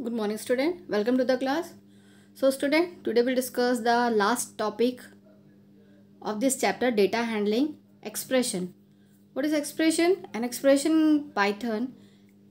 Good morning, student. Welcome to the class. So, student, today we'll discuss the last topic of this chapter, data handling expression. What is expression? An expression in Python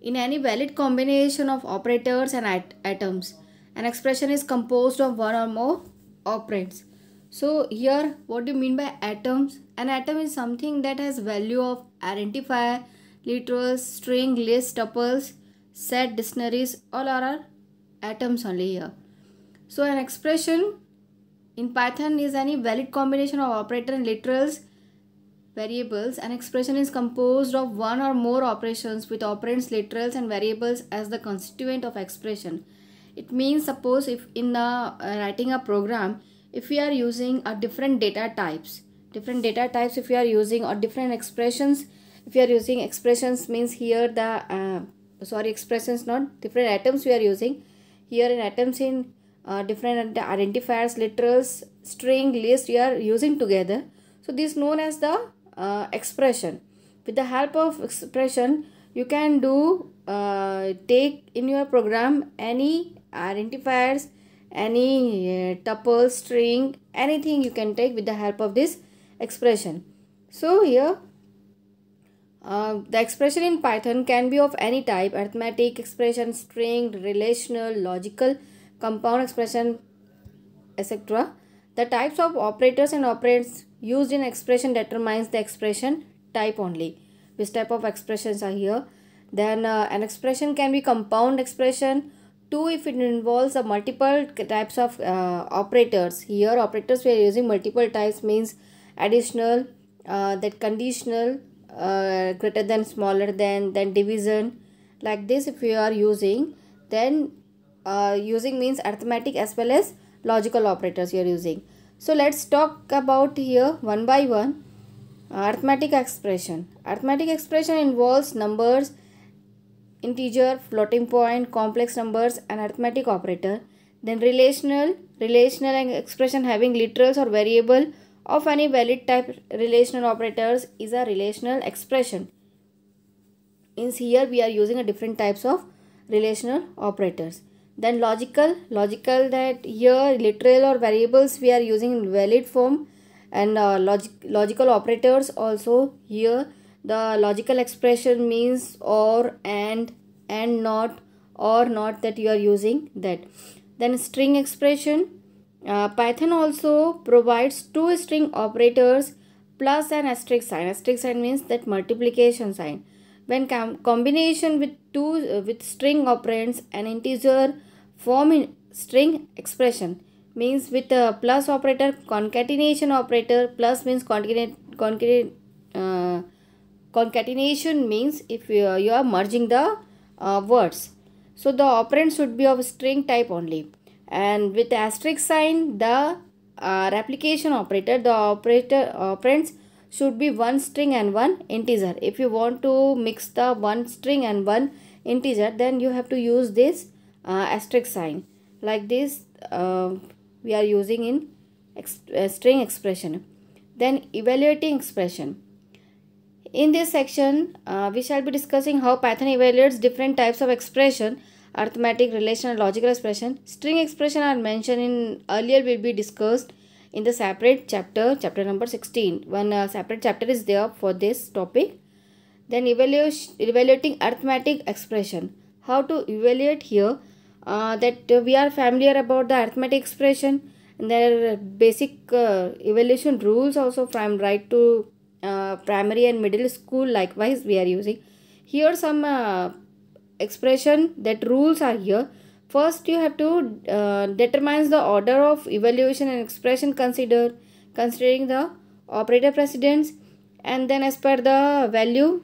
in any valid combination of operators and atoms. An expression is composed of one or more operands. So here, what do you mean by atoms? An atom is something that has value of identifier, literals, string, list, tuples, set, dictionaries. All are atoms only here. So an expression in Python is any valid combination of operator and literals variables. An expression is composed of one or more operations with operands, literals and variables as the constituent of expression. It means, suppose if in the writing a program, if we are using a different data types if we are using, or different expressions, if we are using expressions, means here the expressions, not different atoms we are using here in atoms, in different identifiers, literals, string, list we are using together. So this is known as the expression. With the help of expression, you can do take in your program any identifiers, any tuple, string, anything you can take with the help of this expression. So here the expression in Python can be of any type: arithmetic expression, string, relational, logical, compound expression, etc. The types of operators and operands used in expression determines the expression type only. Which type of expressions are here? Then an expression can be compound expression. 2 if it involves a multiple types of operators. Here operators we are using multiple types, means additional, that conditional, greater than, smaller than, then division. Like this if you are using, then using means arithmetic as well as logical operators you are using. So let's talk about here one by one. Arithmetic expression. Arithmetic expression involves numbers, integer, floating point, complex numbers and arithmetic operator. Then relational and expression having literals or variable of any valid type relational operators is a relational expression. Means here we are using a different types of relational operators. Then logical that here literal or variables we are using in valid form, and logical operators also. Here the logical expression means or, and not, or not, that you are using that. Then string expression. Python also provides 2 string operators plus an asterisk sign. Asterisk sign means that multiplication sign. When combination with with string operands, an integer form in string expression, means with a plus operator, concatenation operator. Plus means concatenation means if you are merging the words. So the operand should be of string type only. And with asterisk sign, the replication operator, the operands should be one string and one integer. If you want to mix the one string and one integer, then you have to use this asterisk sign. Like this we are using in string expression. Then evaluating expression. In this section, we shall be discussing how Python evaluates different types of expression: arithmetic, relational, logical expression. String expression are mentioned in earlier, will be discussed in the separate chapter number 16. One separate chapter is there for this topic. Then evaluating arithmetic expression. How to evaluate here? That we are familiar about the arithmetic expression, and there are basic evaluation rules also from right to primary and middle school. Likewise we are using here some expression that rules are here. First you have to determine the order of evaluation and expression considering the operator precedence, and then as per the value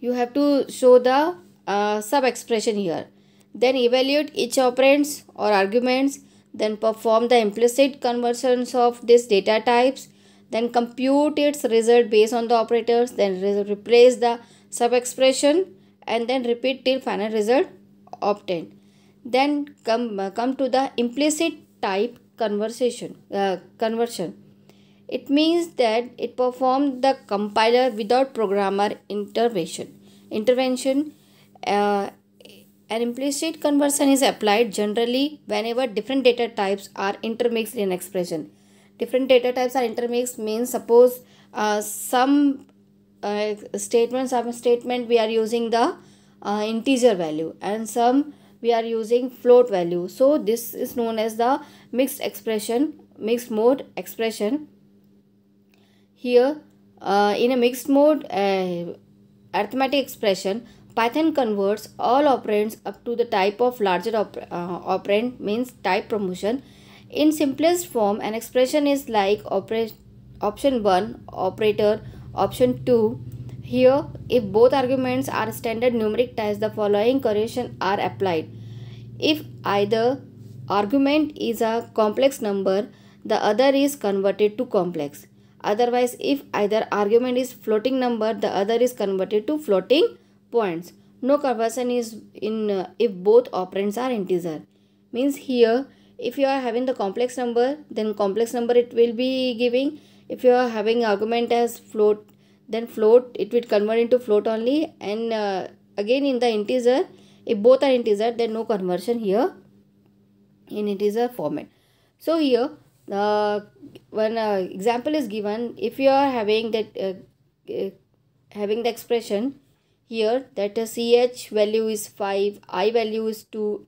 you have to show the sub expression here. Then evaluate each operands or arguments, then perform the implicit conversions of these data types, then compute its result based on the operators, then replace the sub expression, and then repeat till final result obtained. Then come to the implicit type conversion. It means that it performs the compiler without programmer intervention. An implicit conversion is applied generally whenever different data types are intermixed in expression. Different data types are intermixed means suppose some statement we are using the integer value and some we are using float value. So this is known as the mixed mode expression. Here in a mixed mode arithmetic expression, Python converts all operands up to the type of larger operand, means type promotion. In simplest form, an expression is like option 1 operator option 2. Here, if both arguments are standard numeric types, the following correlation are applied. If either argument is a complex number, the other is converted to complex. Otherwise, if either argument is floating number, the other is converted to floating points. No conversion is in if both operands are integer. Means here, if you are having the complex number, then complex number it will be giving. If you are having argument as float, then float it will convert into float only. And again in the integer, if both are integer, then no conversion here in integer format. So here one example is given. If you are having that having the expression here that ch value is 5, I value is 2,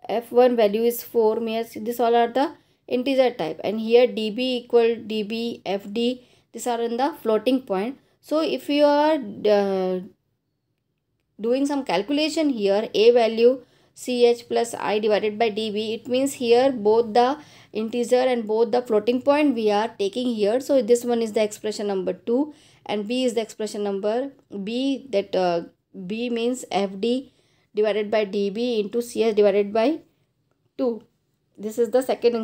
f1 value is 4, means this all are the integer type, and here db equal db fd, these are in the floating point. So if you are doing some calculation here, a value ch plus I divided by db, it means here both the integer and both the floating point we are taking here. So this one is the expression number 2 and b is the expression number b, that b means fd divided by db into ch divided by 2. This is the second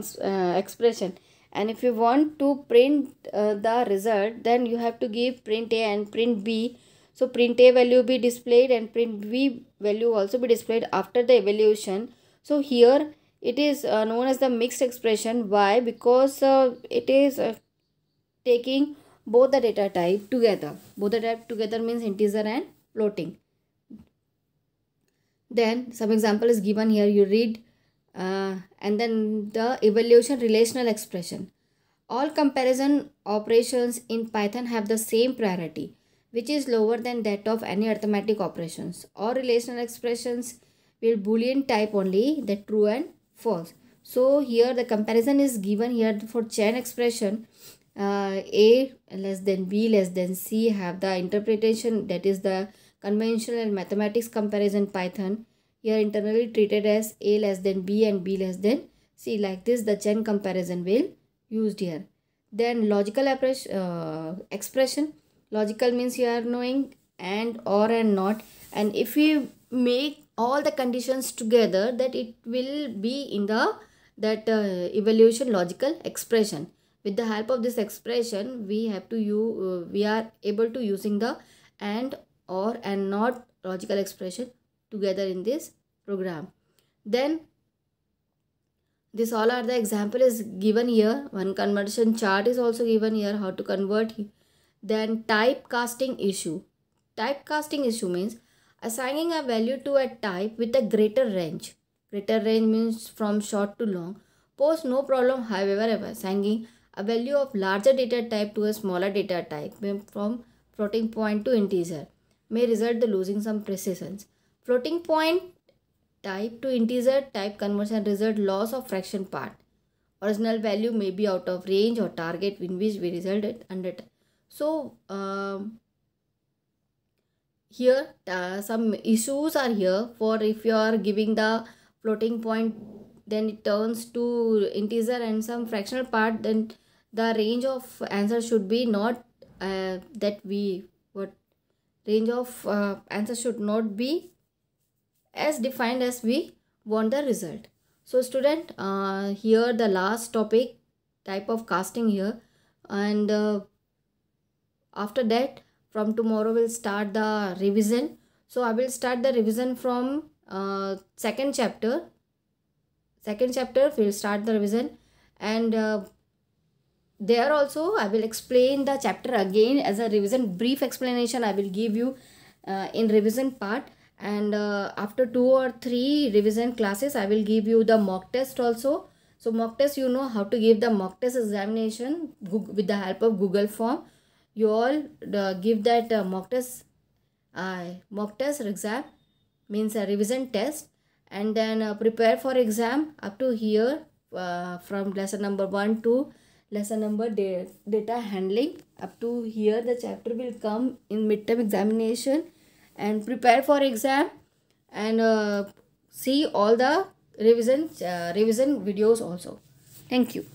expression. And if you want to print the result, then you have to give print a and print b. So print a value be displayed and print b value also be displayed after the evaluation. So here it is known as the mixed expression. Why? Because it is taking both the data type together. Both the type together means integer and floating. Then some example is given here. You read and then the evaluation relational expression. All comparison operations in Python have the same priority, which is lower than that of any arithmetic operations. All relational expressions will boolean type only, the true and false. So here the comparison is given here for chain expression. A less than b less than c have the interpretation, that is the conventional and mathematics comparison Python. Here internally treated as a less than b and b less than c. Like this the chain comparison will used here. Then logical expression. Logical means you are knowing and or and not, and if you make all the conditions together, that it will be in the evaluation logical expression. With the help of this expression, we have to we are able to using the and or and not logical expression together in this program. Then this all are the example is given here. One conversion chart is also given here, how to convert. Then typecasting issue. Typecasting issue means assigning a value to a type with a greater range. Greater range means from short to long. Pose no problem, however, if assigning a value of larger data type to a smaller data type from floating point to integer may result in losing some precision. Floating point type to integer type conversion result loss of fraction part. Original value may be out of range or target in which we resulted under. So here some issues are here. For if you are giving the floating point, then it turns to integer and some fractional part, then the range of answer should be not range of answer should not be as defined as we want the result. So student, here the last topic, type of casting here, and after that from tomorrow we'll start the revision. So I will start the revision from second chapter we'll start the revision, and there also I will explain the chapter again as a revision. Brief explanation I will give you in revision part, and after 2 or 3 revision classes I will give you the mock test also. So mock test, you know how to give the mock test examination with the help of Google form. You all give that mock test exam, means a revision test, and then prepare for exam up to here, from lesson number 1 to lesson number data handling. Up to here the chapter will come in midterm examination, and prepare for exam, and see all the revision videos also. Thank you.